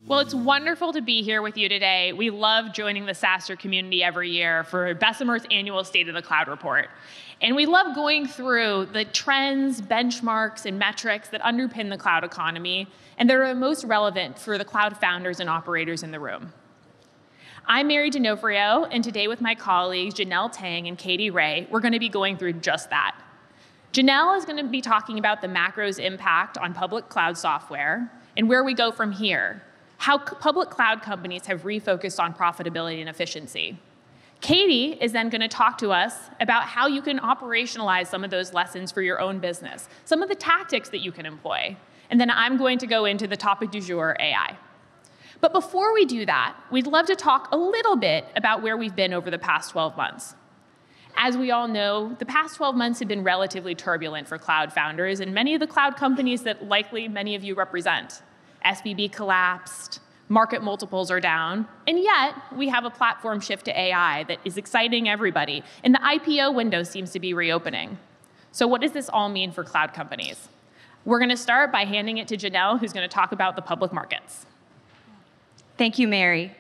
Well, it's wonderful to be here with you today. We love joining the SaaStr community every year for Bessemer's annual State of the Cloud report. And we love going through the trends, benchmarks, and metrics that underpin the cloud economy and that are most relevant for the cloud founders and operators in the room. I'm Mary D'Onofrio, and today with my colleagues Janelle Tang and Katie Ray, we're going to be going through just that. Janelle is going to be talking about the macro's impact on public cloud software and where we go from here, how public cloud companies have refocused on profitability and efficiency. Katie is then going to talk to us about how you can operationalize some of those lessons for your own business, some of the tactics that you can employ. And then I'm going to go into the topic du jour, AI. But before we do that, we'd love to talk a little bit about where we've been over the past 12 months. As we all know, the past 12 months have been relatively turbulent for cloud founders and many of the cloud companies that likely many of you represent. SVB collapsed, market multiples are down, and yet we have a platform shift to AI that is exciting everybody, and the IPO window seems to be reopening. So what does this all mean for cloud companies? We're going to start by handing it to Janelle, who's going to talk about the public markets. Thank you, Mary.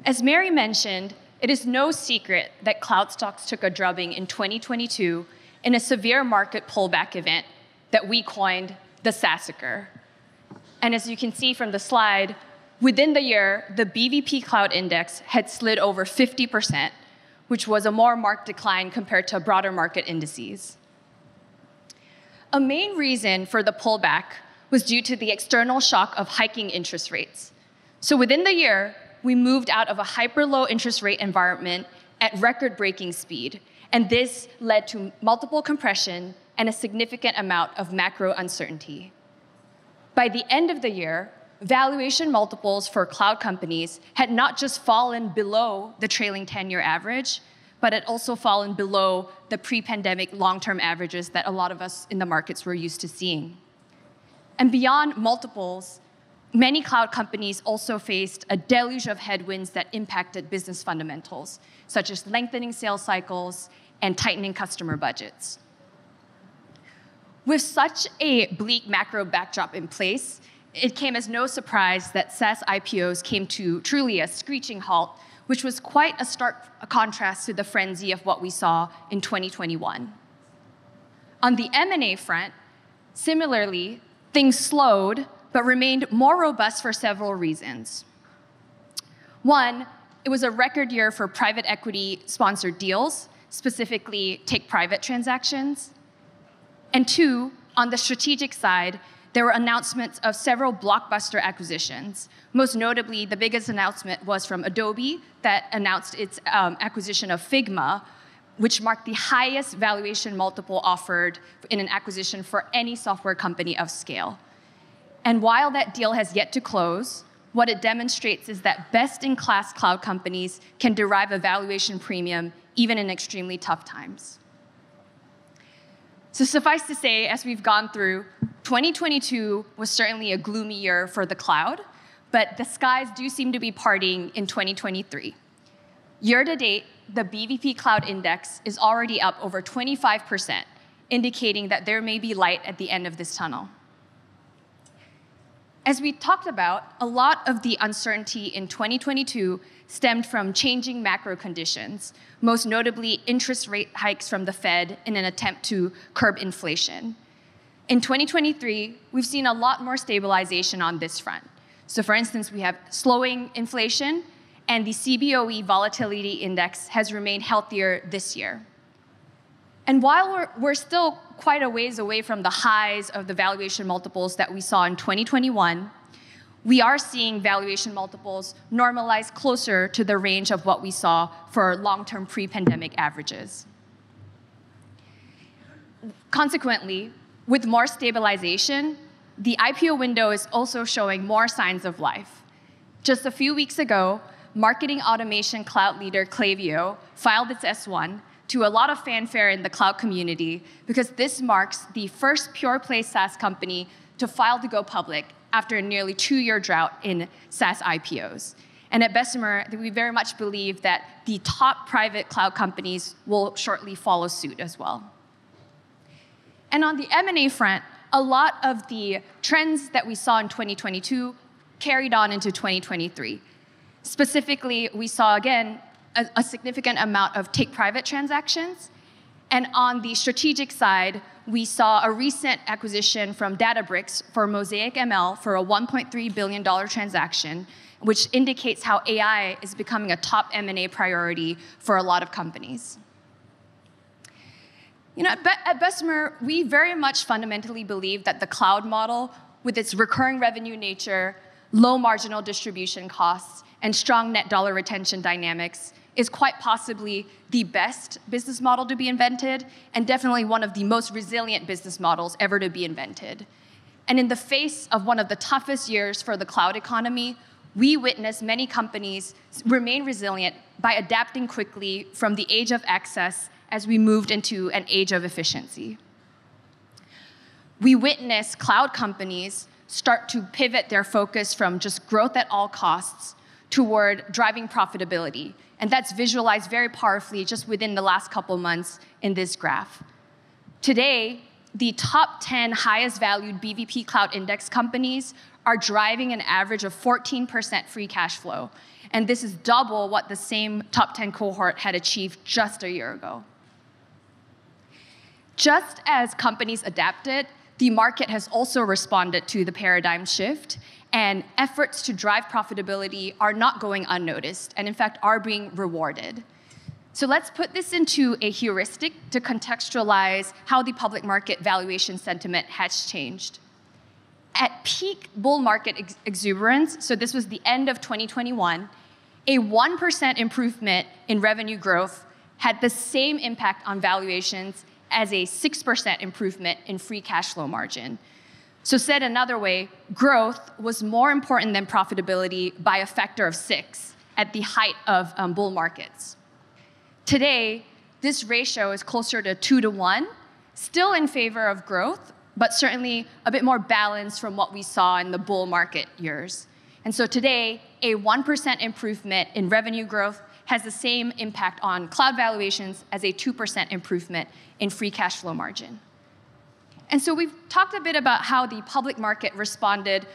As Mary mentioned, it is no secret that cloud stocks took a drubbing in 2022 in a severe market pullback event that we coined the SaaStr. And as you can see from the slide, within the year, the BVP Cloud Index had slid over 50%, which was a more marked decline compared to broader market indices. A main reason for the pullback was due to the external shock of hiking interest rates. So within the year, we moved out of a hyper-low interest rate environment at record-breaking speed, and this led to multiple compression and a significant amount of macro uncertainty. By the end of the year, valuation multiples for cloud companies had not just fallen below the trailing 10-year average, but had also fallen below the pre-pandemic long-term averages that a lot of us in the markets were used to seeing. And beyond multiples, many cloud companies also faced a deluge of headwinds that impacted business fundamentals, such as lengthening sales cycles and tightening customer budgets. With such a bleak macro backdrop in place, it came as no surprise that SaaS IPOs came to truly a screeching halt, which was quite a stark contrast to the frenzy of what we saw in 2021. On the M&A front, similarly, things slowed, but remained more robust for several reasons. One, it was a record year for private equity-sponsored deals, specifically take-private transactions. And two, on the strategic side, there were announcements of several blockbuster acquisitions. Most notably, the biggest announcement was from Adobe that announced its acquisition of Figma, which marked the highest valuation multiple offered in an acquisition for any software company of scale. And while that deal has yet to close, what it demonstrates is that best-in-class cloud companies can derive a valuation premium even in extremely tough times. So suffice to say, as we've gone through, 2022 was certainly a gloomy year for the cloud, but the skies do seem to be parting in 2023. Year to date, the BVP Cloud Index is already up over 25%, indicating that there may be light at the end of this tunnel. As we talked about, a lot of the uncertainty in 2022 stemmed from changing macro conditions, most notably interest rate hikes from the Fed in an attempt to curb inflation. In 2023, we've seen a lot more stabilization on this front. So for instance, we have slowing inflation, and the CBOE Volatility Index has remained healthier this year. And while we're still quite a ways away from the highs of the valuation multiples that we saw in 2021, we are seeing valuation multiples normalize closer to the range of what we saw for long-term pre-pandemic averages. Consequently, with more stabilization, the IPO window is also showing more signs of life. Just a few weeks ago, marketing automation cloud leader Klaviyo filed its S1 to a lot of fanfare in the cloud community because this marks the first pure-play SaaS company to file to go public after a nearly 2-year drought in SaaS IPOs. And at Bessemer, we very much believe that the top private cloud companies will shortly follow suit as well. And on the M&A front, a lot of the trends that we saw in 2022 carried on into 2023. Specifically, we saw, again, a significant amount of take-private transactions. And on the strategic side, we saw a recent acquisition from Databricks for Mosaic ML for a $1.3 billion transaction, which indicates how AI is becoming a top M&A priority for a lot of companies. At Bessemer, we very much fundamentally believe that the cloud model, with its recurring revenue nature, low marginal distribution costs, and strong net dollar retention dynamics, is quite possibly the best business model to be invented, and definitely one of the most resilient business models ever to be invented. And in the face of one of the toughest years for the cloud economy, we witness many companies remain resilient by adapting quickly from the age of access as we moved into an age of efficiency. We witness cloud companies start to pivot their focus from just growth at all costs toward driving profitability. And that's visualized very powerfully just within the last couple months in this graph. Today, the top 10 highest valued BVP Cloud Index companies are driving an average of 14% free cash flow. And this is double what the same top 10 cohort had achieved just a year ago. Just as companies adapted, the market has also responded to the paradigm shift, and efforts to drive profitability are not going unnoticed, and in fact are being rewarded. So let's put this into a heuristic to contextualize how the public market valuation sentiment has changed. At peak bull market exuberance, so this was the end of 2021, a 1% improvement in revenue growth had the same impact on valuations as a 6% improvement in free cash flow margin. So said another way, growth was more important than profitability by a factor of 6 at the height of bull markets. Today, this ratio is closer to 2 to 1, still in favor of growth, but certainly a bit more balanced from what we saw in the bull market years. And so today, a 1% improvement in revenue growth has the same impact on cloud valuations as a 2% improvement in free cash flow margin. And so we've talked a bit about how the public market responded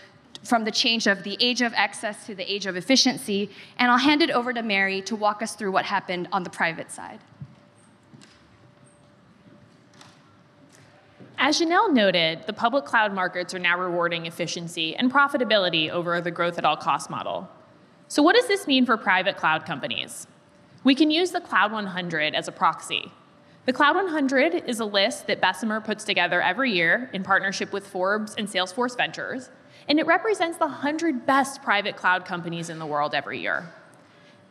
from the change of the age of access to the age of efficiency, and I'll hand it over to Mary to walk us through what happened on the private side. As Janelle noted, the public cloud markets are now rewarding efficiency and profitability over the growth at all costs model. So what does this mean for private cloud companies? We can use the Cloud 100 as a proxy. The Cloud 100 is a list that Bessemer puts together every year in partnership with Forbes and Salesforce Ventures, and it represents the 100 best private cloud companies in the world every year.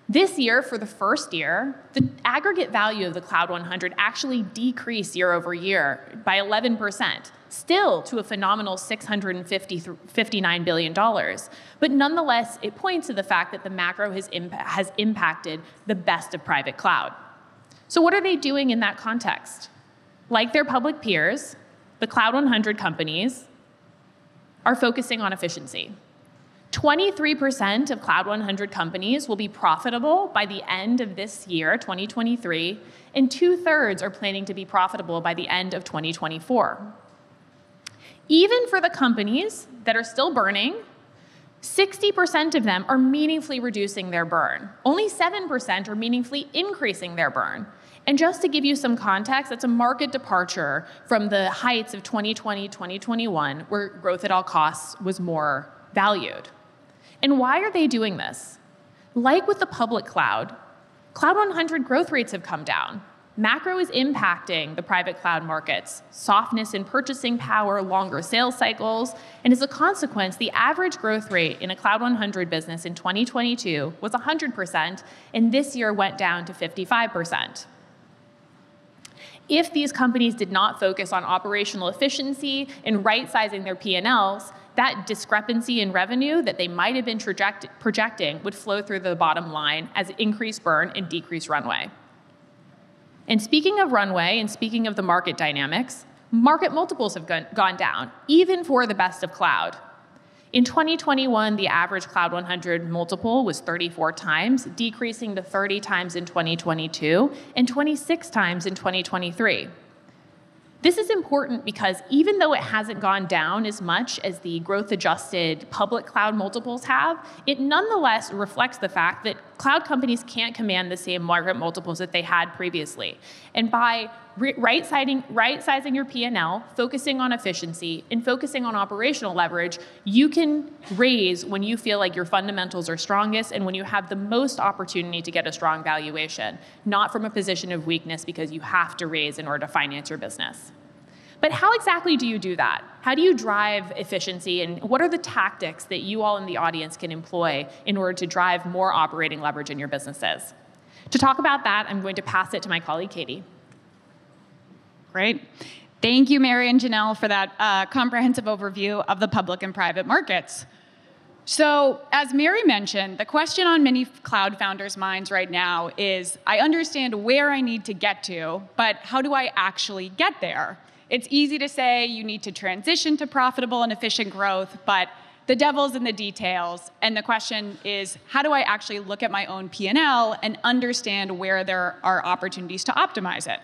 This year, for the first year, the aggregate value of the Cloud 100 actually decreased year over year by 11%, still to a phenomenal $659 billion. But nonetheless, it points to the fact that the macro has impacted the best of private cloud. So what are they doing in that context? Like their public peers, the Cloud 100 companies are focusing on efficiency. 23% of Cloud 100 companies will be profitable by the end of this year, 2023, and 2/3 are planning to be profitable by the end of 2024. Even for the companies that are still burning, 60% of them are meaningfully reducing their burn. Only 7% are meaningfully increasing their burn. And just to give you some context, that's a market departure from the heights of 2020, 2021, where growth at all costs was more valued. And why are they doing this? Like with the public cloud, Cloud 100 growth rates have come down. Macro is impacting the private cloud markets, softness in purchasing power, longer sales cycles, and as a consequence, the average growth rate in a Cloud 100 business in 2022 was 100%, and this year went down to 55%. If these companies did not focus on operational efficiency and right-sizing their P&Ls, that discrepancy in revenue that they might have been projecting would flow through the bottom line as increased burn and decreased runway. And speaking of runway and speaking of the market dynamics, market multiples have gone down, even for the best of cloud. In 2021, the average Cloud 100 multiple was 34 times, decreasing to 30 times in 2022 and 26 times in 2023. This is important because even though it hasn't gone down as much as the growth-adjusted public cloud multiples have, it nonetheless reflects the fact that cloud companies can't command the same market multiples that they had previously. And by right-sizing your P&L, focusing on efficiency, and focusing on operational leverage, you can raise when you feel like your fundamentals are strongest and when you have the most opportunity to get a strong valuation, not from a position of weakness because you have to raise in order to finance your business. But how exactly do you do that? How do you drive efficiency, and what are the tactics that you all in the audience can employ in order to drive more operating leverage in your businesses? To talk about that, I'm going to pass it to my colleague, Katie. Great. Thank you, Mary and Janelle, for that comprehensive overview of the public and private markets. So, as Mary mentioned, the question on many cloud founders' minds right now is, I understand where I need to get to, but how do I actually get there? It's easy to say you need to transition to profitable and efficient growth, but the devil's in the details. And the question is, how do I actually look at my own P&L and understand where there are opportunities to optimize it?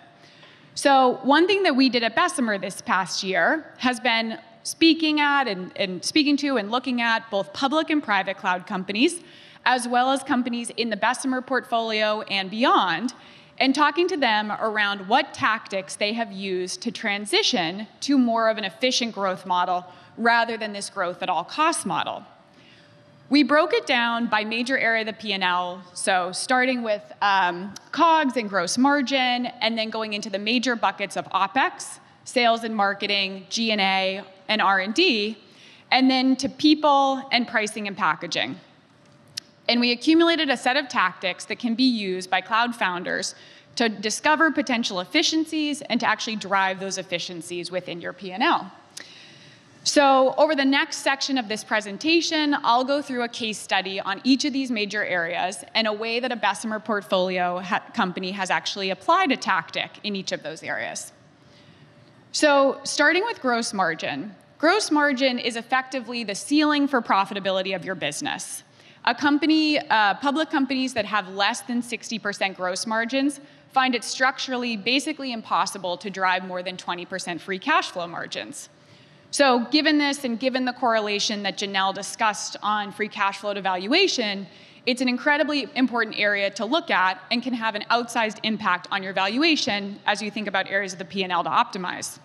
So one thing that we did at Bessemer this past year has been speaking to and looking at both public and private cloud companies, as well as companies in the Bessemer portfolio and beyond, and talking to them around what tactics they have used to transition to more of an efficient growth model rather than this growth at all costs model. We broke it down by major area of the P&L, so starting with COGS and gross margin, and then going into the major buckets of OpEx, sales and marketing, G&A, and R&D, and then to people and pricing and packaging. And we accumulated a set of tactics that can be used by cloud founders to discover potential efficiencies and to actually drive those efficiencies within your P&L. So over the next section of this presentation, I'll go through a case study on each of these major areas and a way that a Bessemer portfolio company has actually applied a tactic in each of those areas. So starting with gross margin. Gross margin is effectively the ceiling for profitability of your business. Public companies that have less than 60% gross margins find it structurally basically impossible to drive more than 20% free cash flow margins. So given this and given the correlation that Janelle discussed on free cash flow to valuation, it's an incredibly important area to look at and can have an outsized impact on your valuation as you think about areas of the P&L to optimize.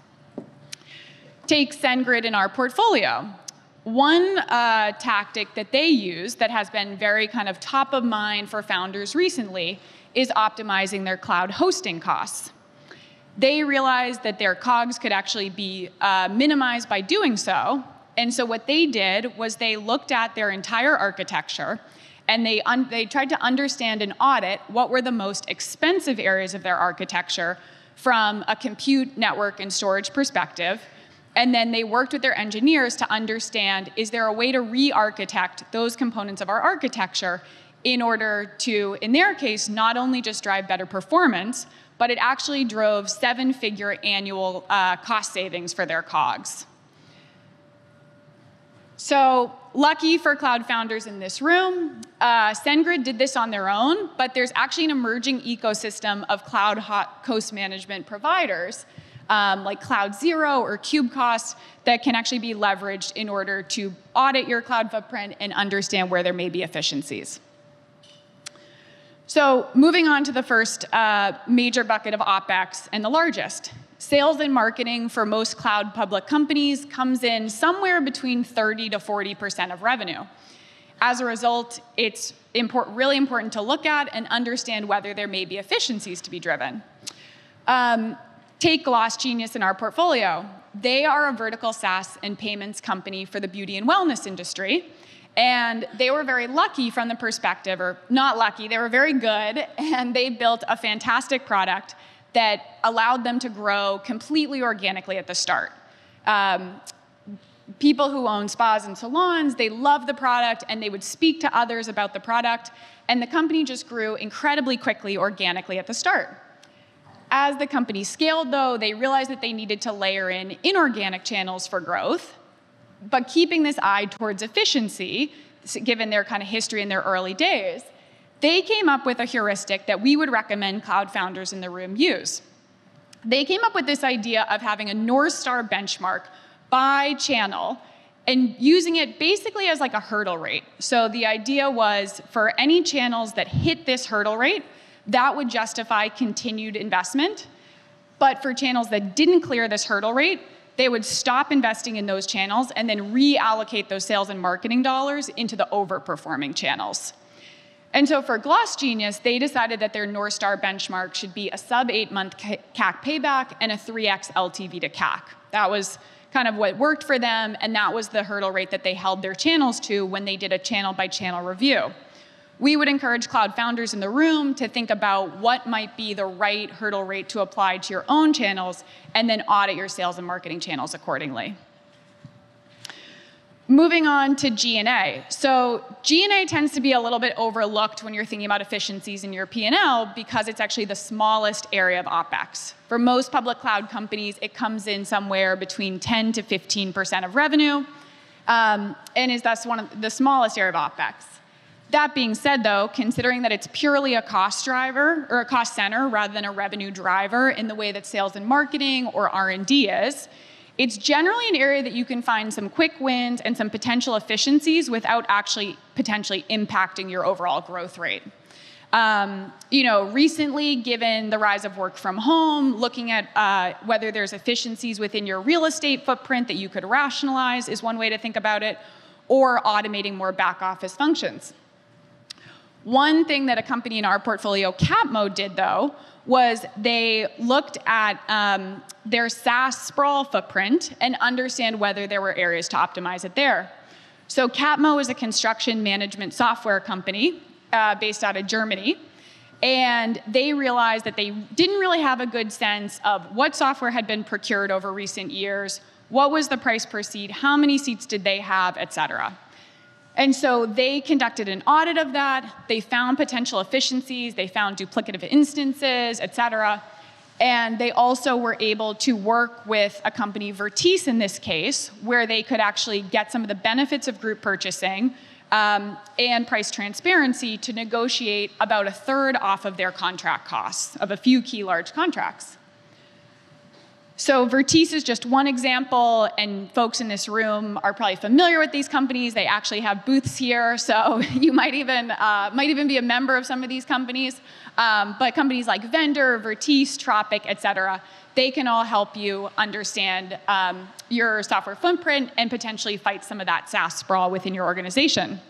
Take SendGrid in our portfolio. One tactic that they use that has been very kind of top of mind for founders recently is optimizing their cloud hosting costs. They realized that their COGS could actually be minimized by doing so. And so what they did was they looked at their entire architecture and they tried to understand and audit what were the most expensive areas of their architecture from a compute, network, and storage perspective. And then they worked with their engineers to understand, is there a way to re-architect those components of our architecture in order to, in their case, not only just drive better performance, but it actually drove 7-figure annual cost savings for their COGS. So lucky for cloud founders in this room, SendGrid did this on their own, but there's actually an emerging ecosystem of cloud host management providers like Cloud Zero or KubeCost that can actually be leveraged in order to audit your cloud footprint and understand where there may be efficiencies. So moving on to the first major bucket of OpEx and the largest. Sales and marketing for most cloud public companies comes in somewhere between 30 to 40% of revenue. As a result, it's really important to look at and understand whether there may be efficiencies to be driven. Take Gloss Genius in our portfolio. They are a vertical SaaS and payments company for the beauty and wellness industry. And they were very lucky from the perspective, or not lucky, they were very good, and they built a fantastic product that allowed them to grow completely organically at the start. People who own spas and salons, they loved the product, and they would speak to others about the product, and the company just grew incredibly quickly organically at the start. As the company scaled, though, they realized that they needed to layer in inorganic channels for growth, but keeping this eye towards efficiency, given their kind of history in their early days, they came up with a heuristic that we would recommend cloud founders in the room use. they came up with this idea of having a North Star benchmark by channel and using it basically as like a hurdle rate. So the idea was for any channels that hit this hurdle rate, that would justify continued investment. But for channels that didn't clear this hurdle rate, they would stop investing in those channels and then reallocate those sales and marketing dollars into the overperforming channels. And so for Gloss Genius, they decided that their North Star benchmark should be a sub 8-month CAC payback and a 3x LTV to CAC. That was kind of what worked for them, and that was the hurdle rate that they held their channels to when they did a channel by channel review. We would encourage cloud founders in the room to think about what might be the right hurdle rate to apply to your own channels and then audit your sales and marketing channels accordingly. Moving on to G&A. So G&A tends to be a little bit overlooked when you're thinking about efficiencies in your P&L because it's actually the smallest area of OpEx. For most public cloud companies, it comes in somewhere between 10 to 15% of revenue, and is thus one of the smallest area of OpEx. That being said, though, considering that it's purely a cost driver or a cost center rather than a revenue driver in the way that sales and marketing or R&D is, it's generally an area that you can find some quick wins and some potential efficiencies without actually potentially impacting your overall growth rate. Recently, given the rise of work from home, looking at whether there's efficiencies within your real estate footprint that you could rationalize is one way to think about it, or automating more back office functions. One thing that a company in our portfolio, Capmo, did, though, was they looked at their SaaS sprawl footprint and understand whether there were areas to optimize it there. So Capmo is a construction management software company based out of Germany, and they realized that they didn't really have a good sense of what software had been procured over recent years, what was the price per seat, how many seats did they have, et cetera. And so they conducted an audit of that. They found potential efficiencies. They found duplicative instances, et cetera. And they also were able to work with a company, Vertice in this case, where they could actually get some of the benefits of group purchasing and price transparency to negotiate about 1/3 off of their contract costs of a few key large contracts. So Vertice is just one example, and folks in this room are probably familiar with these companies. They actually have booths here, so you might even be a member of some of these companies. But companies like Vendor, Vertice, Tropic, et cetera, they can all help you understand your software footprint and potentially fight some of that SaaS sprawl within your organization.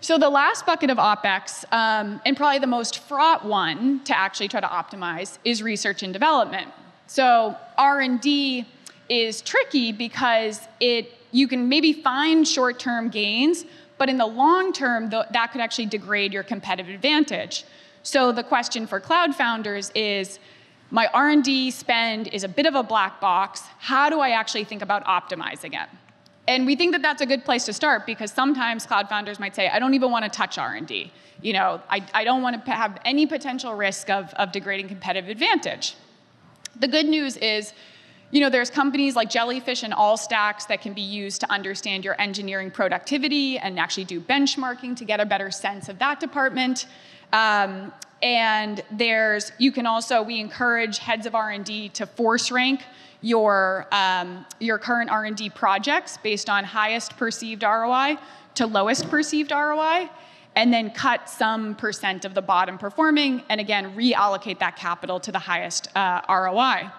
So the last bucket of OpEx, and probably the most fraught one to actually try to optimize, is research and development. So R&D is tricky because you can maybe find short-term gains, but in the long term, that could actually degrade your competitive advantage. So the question for cloud founders is, my R&D spend is a bit of a black box. How do I actually think about optimizing it? And we think that that's a good place to start because sometimes cloud founders might say, I don't even want to touch R&D. I don't want to have any potential risk of degrading competitive advantage. The good news is, there's companies like Jellyfish and Allstacks that can be used to understand your engineering productivity and actually do benchmarking to get a better sense of that department. And we encourage heads of R&D to force rank your current R&D projects based on highest perceived ROI to lowest perceived ROI, and then cut some percent of the bottom performing, and again, reallocate that capital to the highest ROI.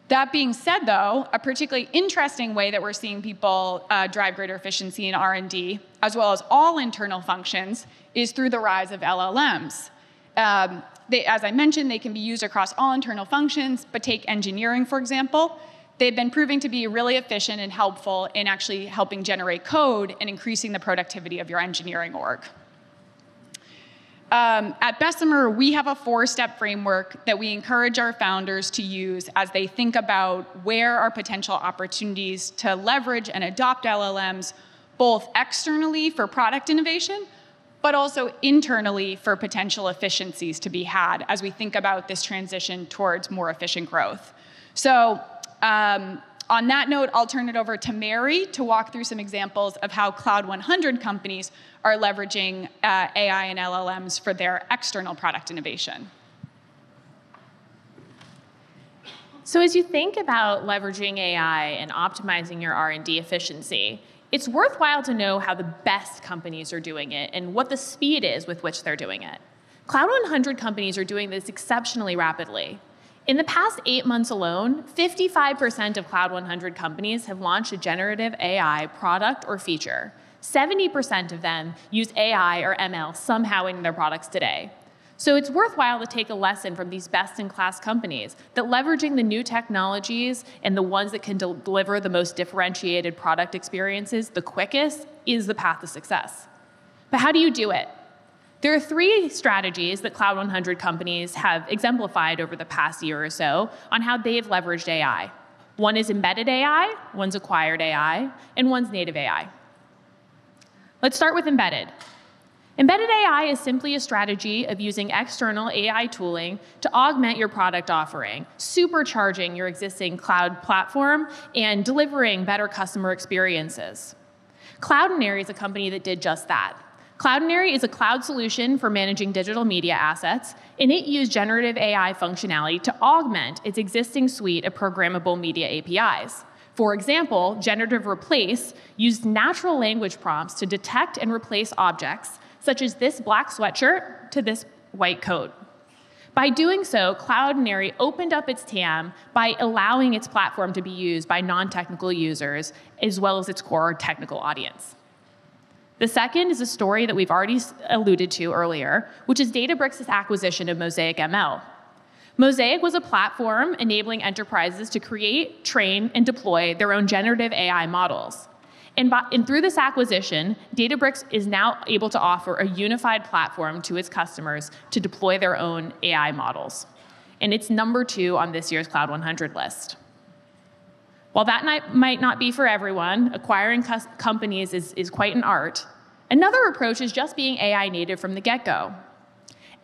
That being said, though, a particularly interesting way that we're seeing people drive greater efficiency in R&D, as well as all internal functions, is through the rise of LLMs. As I mentioned, they can be used across all internal functions, but take engineering, for example. They've been proving to be really efficient and helpful in actually helping generate code and increasing the productivity of your engineering org. At Bessemer, we have a 4-step framework that we encourage our founders to use as they think about where are potential opportunities to leverage and adopt LLMs, both externally for product innovation, but also internally for potential efficiencies to be had as we think about this transition towards more efficient growth. So on that note, I'll turn it over to Mary to walk through some examples of how Cloud 100 companies are leveraging AI and LLMs for their external product innovation. So as you think about leveraging AI and optimizing your R&D efficiency, it's worthwhile to know how the best companies are doing it and what the speed is with which they're doing it. Cloud 100 companies are doing this exceptionally rapidly. In the past 8 months alone, 55% of Cloud 100 companies have launched a generative AI product or feature. 70% of them use AI or ML somehow in their products today. So it's worthwhile to take a lesson from these best-in-class companies that leveraging the new technologies and the ones that can deliver the most differentiated product experiences the quickest is the path to success. But how do you do it? There are 3 strategies that Cloud 100 companies have exemplified over the past year or so on how they've leveraged AI. One is embedded AI, one's acquired AI, and one's native AI. Let's start with embedded. Embedded AI is simply a strategy of using external AI tooling to augment your product offering, supercharging your existing cloud platform, and delivering better customer experiences. Cloudinary is a company that did just that. Cloudinary is a cloud solution for managing digital media assets, and it used generative AI functionality to augment its existing suite of programmable media APIs. For example, generative replace used natural language prompts to detect and replace objects, such as this black sweatshirt to this white coat. By doing so, Cloudinary opened up its TAM by allowing its platform to be used by non-technical users, as well as its core technical audience. The second is a story that we've already alluded to earlier, which is Databricks' acquisition of Mosaic ML. Mosaic was a platform enabling enterprises to create, train, and deploy their own generative AI models. And through this acquisition, Databricks is now able to offer a unified platform to its customers to deploy their own AI models. And it's number 2 on this year's Cloud 100 list. While that might not be for everyone, acquiring companies is quite an art. Another approach is just being AI native from the get-go.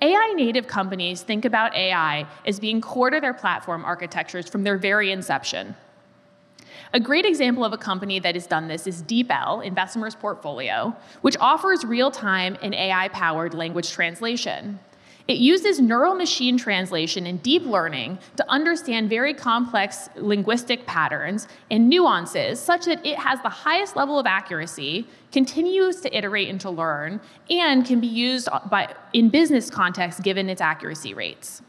AI native companies think about AI as being core to their platform architectures from their very inception. A great example of a company that has done this is DeepL in Bessemer's portfolio, which offers real-time and AI-powered language translation. It uses neural machine translation and deep learning to understand very complex linguistic patterns and nuances such that it has the highest level of accuracy, continues to iterate and to learn, and can be used in business context given its accuracy rates.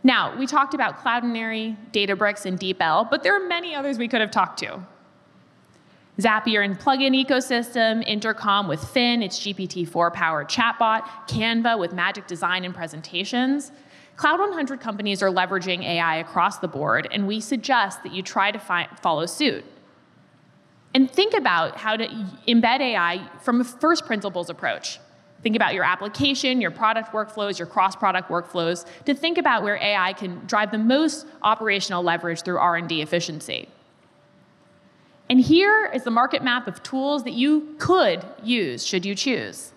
Now, we talked about Cloudinary, Databricks, and DeepL, but there are many others we could have talked to. Zapier and plugin ecosystem, Intercom with Fin, its GPT-4 powered chatbot, Canva with magic design and presentations. Cloud 100 companies are leveraging AI across the board, and we suggest that you try to follow suit. And think about how to embed AI from a first principles approach. Think about your application, your product workflows, your cross-product workflows, to think about where AI can drive the most operational leverage through R&D efficiency. And here is the market map of tools that you could use should you choose.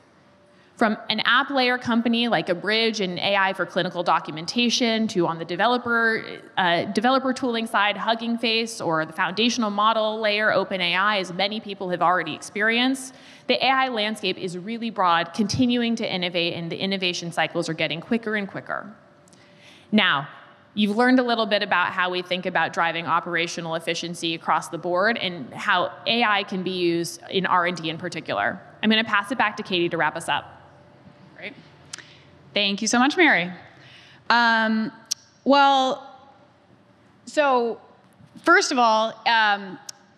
From an app layer company like Abridge and AI for clinical documentation, to on the developer tooling side, Hugging Face, or the foundational model layer, OpenAI, as many people have already experienced, the AI landscape is really broad, continuing to innovate, and the innovation cycles are getting quicker and quicker. Now, you've learned a little bit about how we think about driving operational efficiency across the board and how AI can be used in R&D in particular. I'm going to pass it back to Katie to wrap us up. Great. Thank you so much, Mary. So first of all,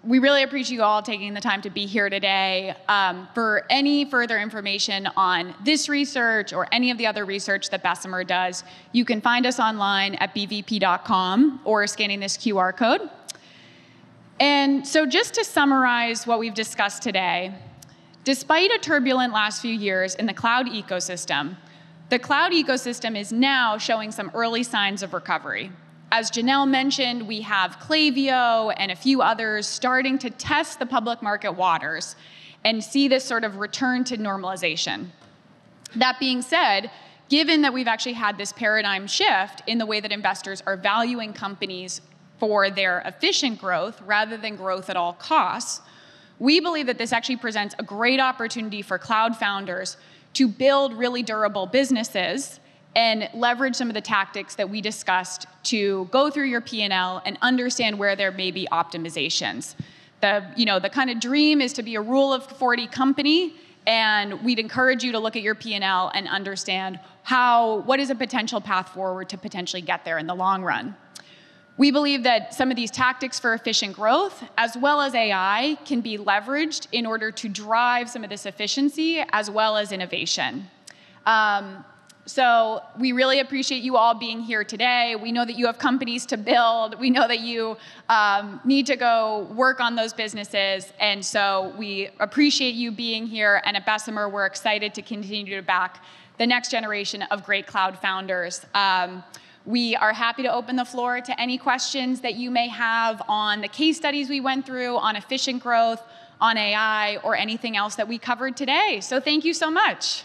we really appreciate you all taking the time to be here today. For any further information on this research or any of the other research that Bessemer does, you can find us online at bvp.com or scanning this QR code. And so just to summarize what we've discussed today, despite a turbulent last few years in the cloud ecosystem is now showing some early signs of recovery. As Janelle mentioned, we have Klaviyo and a few others starting to test the public market waters and see this sort of return to normalization. That being said, given that we've actually had this paradigm shift in the way that investors are valuing companies for their efficient growth rather than growth at all costs, we believe that this actually presents a great opportunity for cloud founders to build really durable businesses and leverage some of the tactics that we discussed to go through your P&L and understand where there may be optimizations. The kind of dream is to be a rule of 40 company, and we'd encourage you to look at your P&L and understand what is a potential path forward to potentially get there in the long run. We believe that some of these tactics for efficient growth, as well as AI, can be leveraged in order to drive some of this efficiency as well as innovation. So we really appreciate you all being here today. We know that you have companies to build. We know that you need to go work on those businesses. And so we appreciate you being here. And at Bessemer, we're excited to continue to back the next generation of great cloud founders. We are happy to open the floor to any questions that you may have on the case studies we went through, on efficient growth, on AI, or anything else that we covered today. So thank you so much.